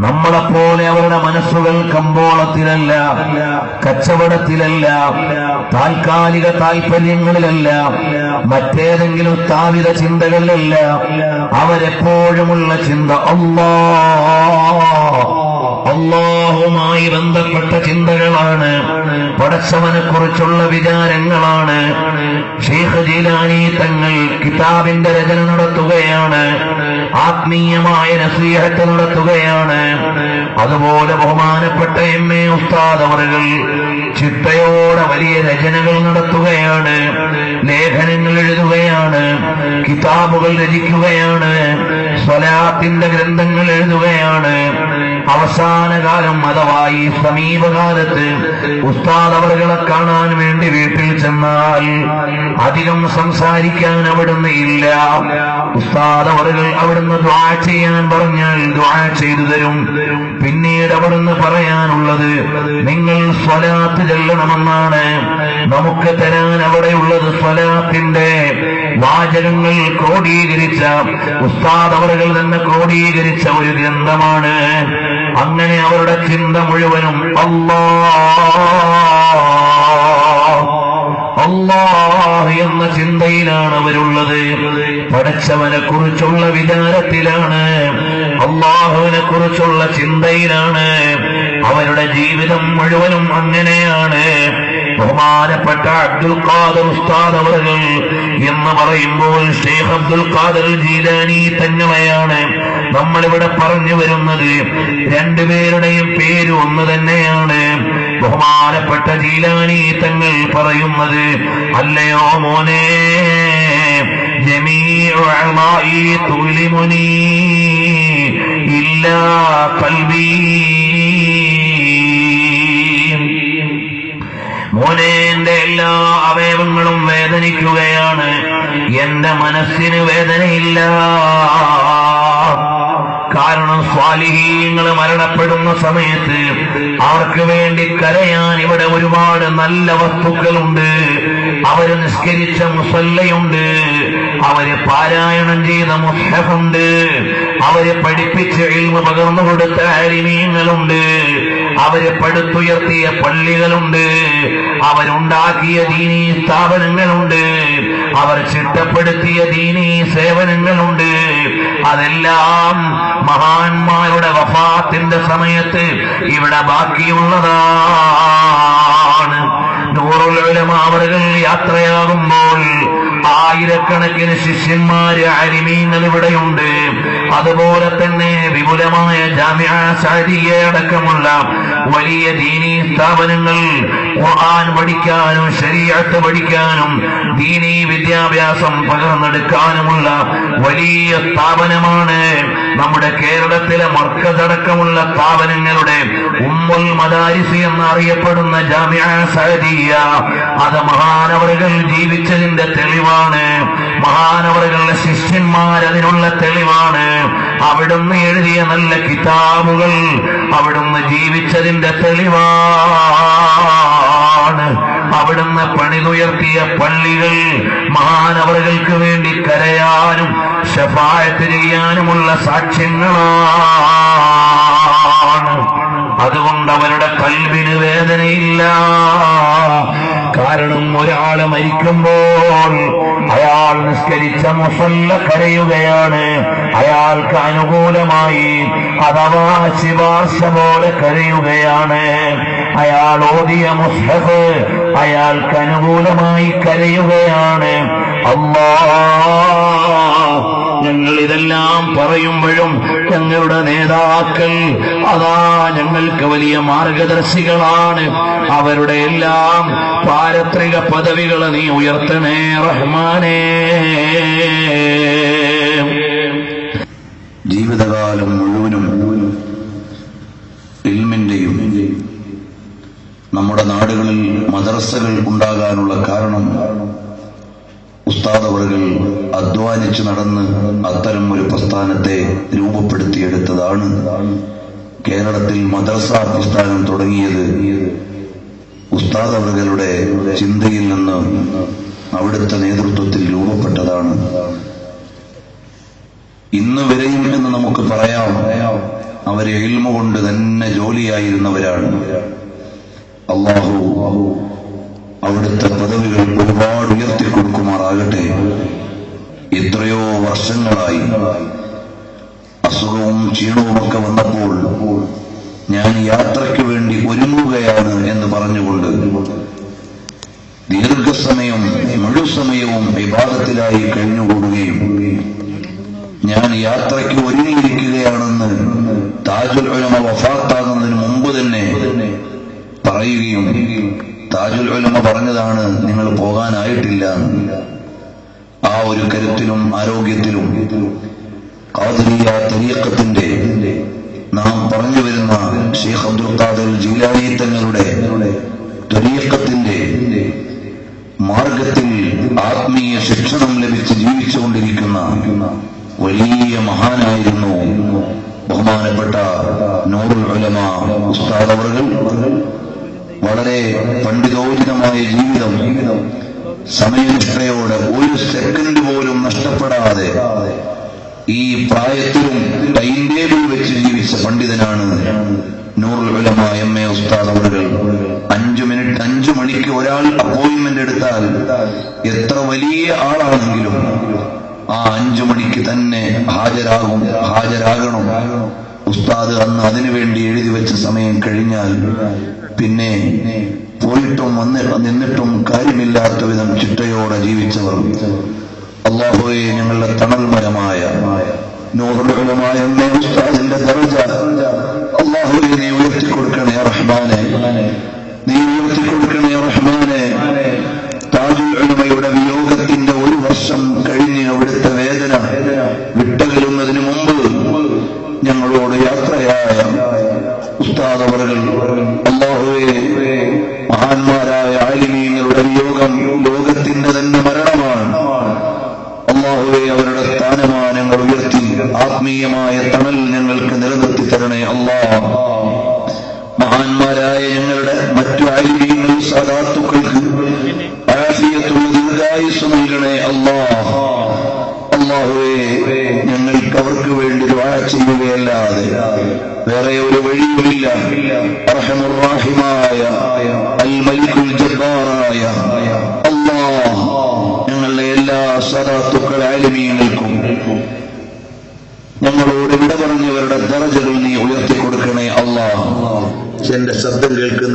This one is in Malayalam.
നമ്മളെപ്പോലെ അവരുടെ മനസ്സുകൾ കമ്പോളത്തിലല്ല, കച്ചവടത്തിലല്ല, താൽക്കാലിക താൽപര്യങ്ങളിലല്ല, മറ്റേതെങ്കിലും സ്ഥാപിത ചിന്തകളിലല്ല. അവരെപ്പോഴുമുള്ള ചിന്ത അല്ലാഹുമായി ബന്ധപ്പെട്ട ചിന്തകളാണ്, പടച്ചവനെ കുറിച്ചുള്ള വിചാരങ്ങളാണ്. ശൈഖ് ജീലാനി തങ്ങൾ കിതാബിന്റെ രചന നടത്തുകയാണ്, ആത്മീയമായ നസീഹത്ത് നടത്തുകയാണ്. അതുപോലെ ബഹുമാനപ്പെട്ട എം.എ. ഉസ്താദ് അവറുകൾ ചിട്ടയോടെ വലിയ രചനകൾ നടത്തുകയാണ്, ലേഖനങ്ങൾ എഴുതുകയാണ്, കിതാബുകൾ രചിക്കുകയാണ്, സ്വലാത്തിന്റെ ഗ്രന്ഥങ്ങൾ എഴുതുകയാണ്. അവസാന കാലം അഥവാ ഈ സമീപകാലത്ത് ഉസ്താദ് അവറുകളെ കാണാൻ വേണ്ടി വീട്ടിൽ ചെന്നാൽ അധികം സംസാരിക്കാൻ അവിടുന്ന് ഇല്ല. ഉസ്താദ് അവറുകൾ അവിടുന്ന് ദുആ ചെയ്യാൻ പറഞ്ഞാൽ ദുആ ചെയ്തു തരും. പിന്നീട് അവിടുന്ന് പറയാനുള്ളത് നിങ്ങൾ സ്വലാത്ത് ചൊല്ലണമെന്നാണ്. നമുക്ക് തരാൻ അവിടെയുള്ളത് സ്വലാത്തിന്റെ വാചകങ്ങൾ ക്രോഡീകരിച്ച, ഉസ്താദ് അവറുകൾ തന്നെ ക്രോഡീകരിച്ച ഒരു ഗ്രന്ഥമാണ്. അങ്ങനെ അവരുടെ ചിന്ത മുഴുവനും അല്ലാഹ് എന്ന ചിന്തയിലാണ് അവരുള്ളത്. പടച്ചവനെ കുറിച്ചുള്ള വിചാരത്തിലാണ്, അല്ലാഹുവിനെ കുറിച്ചുള്ള ചിന്തയിലാണ്. അവരുടെ ജീവിതം മുഴുവനും അങ്ങനെയാണ്. ബഹുമാനപ്പെട്ട അബ്ദുൽ ഖാദർ ഉസ്താദ് അവറുകൾ എന്ന് പറയുമ്പോൾ ശൈഖ് അബ്ദുൽ ഖാദർ ജീലാനി തങ്ങളെയാണ് നമ്മളിവിടെ പറഞ്ഞു വരുന്നത്. രണ്ടുപേരുടെയും പേര് ഒന്ന് തന്നെയാണ്. ബഹുമാനപ്പെട്ട ജീലാനി തങ്ങൾ പറയുന്നത്, അല്ലയോ മോനെ, ജമീഉ അഅ്ളാഇ തുലിമുനി ഇല്ലാ ഖൽബി, മോനെ എന്റെ എല്ലാ അവയവങ്ങളും വേദനിക്കുകയാണ്, എന്റെ മനസ്സിന് വേദനയില്ല. കാരണം സ്വാലിഹീങ്ങൾ മരണപ്പെടുന്ന സമയത്ത് അവർക്ക് വേണ്ടി കരയാൻ ഇവിടെ ഒരുപാട് നല്ല വസ്തുക്കളുണ്ട്. അവര് നിസ്കരിച്ച മുസല്ലയുണ്ട്, അവര് പാരായണം ചെയ്ത മുസ്ഹഫുണ്ട്, അവര് പഠിപ്പിച്ച ഇൽമു പകർന്നു കൊടുത്ത ആലിമീങ്ങളുണ്ട്, അവര് പടുത്തുയർത്തിയ പള്ളികളുണ്ട്, അവരുണ്ടാക്കിയ ദീനീ സ്ഥാപനങ്ങളുണ്ട്, അവർ ചിട്ടപ്പെടുത്തിയ ദീനീ സേവനങ്ങളുണ്ട്. അതെല്ലാം മഹാന്മാരുടെ വഫാത്തിന്റെ സമയത്ത് ഇവിടെ ബാക്കിയുള്ളതാണ്. നൂറുൽ ഉലമ അവറുകൾ യാത്രയാകുമ്പോൾ ആയിരക്കണക്കിന് ശിഷ്യന്മാര് അലിമീങ്ങൾ ഇവിടെയുണ്ട്. അതുപോലെ തന്നെ വിപുലമായ ജാമിഅ സഅദിയ്യ അടക്കമുള്ള വലിയ ദീനീ സ്ഥാപനങ്ങൾ, ഖുർആൻ പഠിക്കാനും ശരീഅത്ത് പഠിക്കാനും ദീനീ വിദ്യാഭ്യാസം പകർന്നെടുക്കാനുമുള്ള വലിയ സ്ഥാപനമാണ് നമ്മുടെ കേരളത്തിലെ മർക്കസ് അടക്കമുള്ള സ്ഥാപനങ്ങളുടെ ഉമ്മുൽ മദാരിസ് എന്നറിയപ്പെടുന്ന ജാമിഅ സഅദിയ്യ. അത് മഹാനവറുകൾ ജീവിച്ചതിന്റെ തെളിവാണ്, മഹാനവറുകളുടെ ശിഷ്യന്മാർ അതിനുള്ള തെളിവാണ്. അവിടുന്ന് എഴുതിയ നല്ല കിതാബുകൾ അവിടുന്ന് ജീവിച്ചതിന്റെ തെളിവാണ്. അവിടുന്ന് പണിതുയർത്തിയ പള്ളികൾ മഹാനവറുകൾക്ക് വേണ്ടി കരയാനും ശഫാഅത്ത് ചെയ്യാനുമുള്ള സാക്ഷ്യങ്ങളാണ്. അതുകൊണ്ട് അവരുടെ കൽബിന് വേദനയില്ല. കാരണം ഒരാള് മരിക്കുമ്പോൾ അയാൾ നിസ്കരിച്ച മുസല്ല കരയുകയാണ്, അയാൾക്ക് അനുകൂലമായി അഥവാ ശിപാർശ പോലെ കരയുകയാണ്. അയാൾ ഓതിയ മുസ്ഹഫ് അയാൾക്ക് അനുകൂലമായി കരയുകയാണ്. ഞങ്ങൾ ഇതെല്ലാം പറയുമ്പോഴും ഞങ്ങളുടെ നേതാക്കൾ അതാ ഞങ്ങൾക്ക് വലിയ മാർഗദർശികളാണ്. അവരുടെ എല്ലാം പാരത്രിക പദവികൾ നീ ഉയർത്തണേ റഹ്മാനേ. ജീവിതകാലം മുഴുവനും ഇൽമിന്റെയും നമ്മുടെ നാടുകളിൽ മദ്രസകൾ ഉണ്ടാകാനുള്ള കാരണം ഉസ്താദ് അവറുകൾ അധ്വാനിച്ചു നടന്ന് അത്തരം ഒരു പ്രസ്ഥാനത്തെ രൂപപ്പെടുത്തിയെടുത്തതാണ്. കേരളത്തിൽ മദ്രസ പ്രസ്ഥാനം തുടങ്ങിയത് ഉസ്താദ് അവറുകളുടെ ചിന്തയിൽ നിന്ന് അവിടുത്തെ നേതൃത്വത്തിൽ രൂപപ്പെട്ടതാണ്. ഇന്ന് വരെയും എന്ന് നമുക്ക് പറയാം അവരെ ഇൽമ കൊണ്ട് തന്നെ ജോലിയായിരുന്നവരാണ്. അല്ലാഹു അവിടുത്തെ പദവികൾ ഒരുപാട് ഉയർത്തിക്കൊടുക്കുമാറാകട്ടെ. എത്രയോ വർഷങ്ങളായി അസുഖവും ക്ഷീണവുമൊക്കെ വന്നപ്പോൾ ഞാൻ യാത്രയ്ക്ക് വേണ്ടി ഒരുങ്ങുകയാണ് എന്ന് പറഞ്ഞുകൊണ്ട് ദീർഘസമയം മുഴുസമയവും ഇബാദത്തിലായി കഴിഞ്ഞുകൂടുകയും ഞാൻ യാത്രയ്ക്ക് ഒരുങ്ങിയിരിക്കുകയാണെന്ന് താജുൽ ഉലമ വഫാത്താകുന്നതിന് മുമ്പ് തന്നെ പറയുകയും താജുൽ ഉലമ പറഞ്ഞതാണ് നിങ്ങൾ പോകാനായിട്ടില്ല. ആ ഒരു കരുത്തിലും ആരോഗ്യത്തിലും ഖാദിരിയ തരീഖത്തിന്റെ നാം പറഞ്ഞു വരുന്ന ശൈഖ് അബ്ദുൽ ഖാദിർ ജീലാനി തങ്ങളുടെ തരീഖത്തിന്റെ മാർഗത്തിൽ ആത്മീയ ശിക്ഷണം ലഭിച്ച് ജീവിച്ചുകൊണ്ടിരിക്കുന്ന വലിയ മഹാനായിരുന്നു ബഹുമാനപ്പെട്ട നൂറുൽ ഉലമ ഉസ്താദ് അവർകൾ. വളരെ പണ്ഡിതോചിതമായ ജീവിതം, സമയനിഷ്ഠയോടെ ഒരു സെക്കൻഡ് പോലും നഷ്ടപ്പെടാതെ ഈ പ്രായത്തിലും ടൈം ടേബിൾ വെച്ച് ജീവിച്ച പണ്ഡിതനാണ് നൂറുൽ ഉലമ എം എ ഉസ്താദ് അവർകൾ. 5 മണിക്ക് ഒരാൾ അപ്പോയിന്റ്മെന്റ് എടുത്താൽ എത്ര വലിയ ആളാണെങ്കിലും ആ 5 മണിക്ക് തന്നെ ഹാജരാകണം. ഉസ്താദ് അന്ന് അതിനുവേണ്ടി എഴുതി വെച്ച സമയം കഴിഞ്ഞാൽ പിന്നെ പോയിട്ടും നിന്നിട്ടും കാര്യമില്ലാത്ത വിധം ചിട്ടയോടെ ജീവിച്ചവർ. അല്ലാഹുവേ, ഞങ്ങളുടെ തണൽമരമായ നൂറുൽ ഉലമ എം എ ഉസ്താദിന്റെ ദർജ അല്ലാഹുവേ നീ ഉയർത്തിക്കൊടുക്കണേ റഹ്മാനെ, നീ ഉയർത്തിക്കൊടുക്കണേ റഹ്മാനെ. താജുൽ ഉലമയുടെ വിയോഗത്തിന്റെ 1 വർഷം കഴിഞ്ഞ് അവിടുത്തെ വേദന വിട്ടകലുന്നതിന് മുമ്പ് ഞങ്ങളോട് യാത്രയായ ഉസ്താദ് അവർകൾ അല്ലാഹുവേ, മഹാന്മാരായ ആലിമീങ്ങളുടെ വിയോഗം ലോകത്തിന്റെ തന്നെ മരണമാണ്. അല്ലാഹുവേ, അവരുടെ സ്ഥാനമാനങ്ങൾ ഉയർത്തി ആത്മീയമായ തണൽ ഞങ്ങൾക്ക് നിലനിർത്തി തരണേ അല്ലാഹ്. മഹാന്മാരായ ഞങ്ങളുടെ മറ്റു ആലിമീങ്ങൾ സാദാത്തുക്കൾക്ക് ആഫിയത്തുള്ള ദീർഘായുസ്സ് നൽകണേ അല്ലാഹ്. അല്ലാഹുവേ, ഞങ്ങൾക്ക് അവർക്ക് വേണ്ടി ദുആ ചെയ്യുകയല്ലാതെ വേറെ ഒരു വഴിയുമില്ല. അർഹമുർ റഹീമായ അൽ മലിക്കുൽ ജബ്ബാറായ അല്ലാഹ്, ഞങ്ങളുടെ എല്ലാ സദാത്തുക്കൾ ആലിമീങ്ങൾക്കും ഞങ്ങളോട് വിട പറഞ്ഞവരുടെ ദറജകൾ നീ ഉയർത്തിക്കൊടുക്കണേ അല്ലാഹ്. എന്റെ ശബ്ദം കേൾക്കുന്ന